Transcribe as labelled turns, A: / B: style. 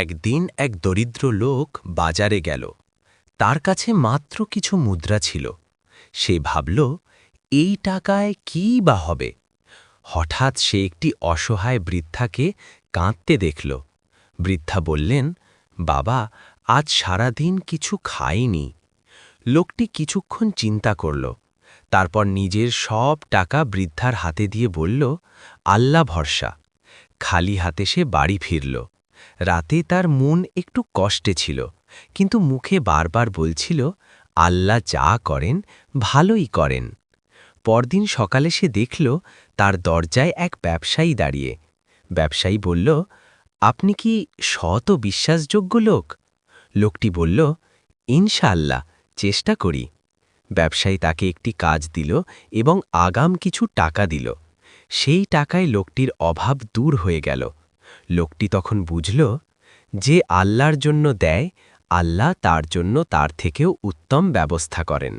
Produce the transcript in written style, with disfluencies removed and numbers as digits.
A: একদিন এক দরিদ্র লোক বাজারে গেল। তার কাছে মাত্র কিছু মুদ্রা ছিল। সে ভাবল, এই টাকায় কী বা হবে। হঠাৎ সে একটি অসহায় বৃদ্ধাকে কাঁদতে দেখল। বৃদ্ধা বললেন, বাবা, আজ সারাদিন কিছু খাইনি। লোকটি কিছুক্ষণ চিন্তা করল, তারপর নিজের সব টাকা বৃদ্ধার হাতে দিয়ে বলল, আল্লাহ ভরসা। খালি হাতে সে বাড়ি ফিরল। রাতে তার মন একটু কষ্টে ছিল, কিন্তু মুখে বারবার বলছিল, আল্লাহ যা করেন ভালোই করেন। পরদিন সকালে সে দেখল তার দরজায় এক ব্যবসায়ী দাঁড়িয়ে। ব্যবসায়ী বলল, আপনি কি সৎ ও বিশ্বাসযোগ্য লোক? লোকটি বলল, ইনশাআল্লাহ, চেষ্টা করি। ব্যবসায়ী তাকে একটি কাজ দিল এবং আগাম কিছু টাকা দিল। সেই টাকায় লোকটির অভাব দূর হয়ে গেল। লোকটি তখন বুঝল, যে আল্লাহর জন্য দেয়, আল্লাহ তার জন্য তার থেকেও উত্তম ব্যবস্থা করেন।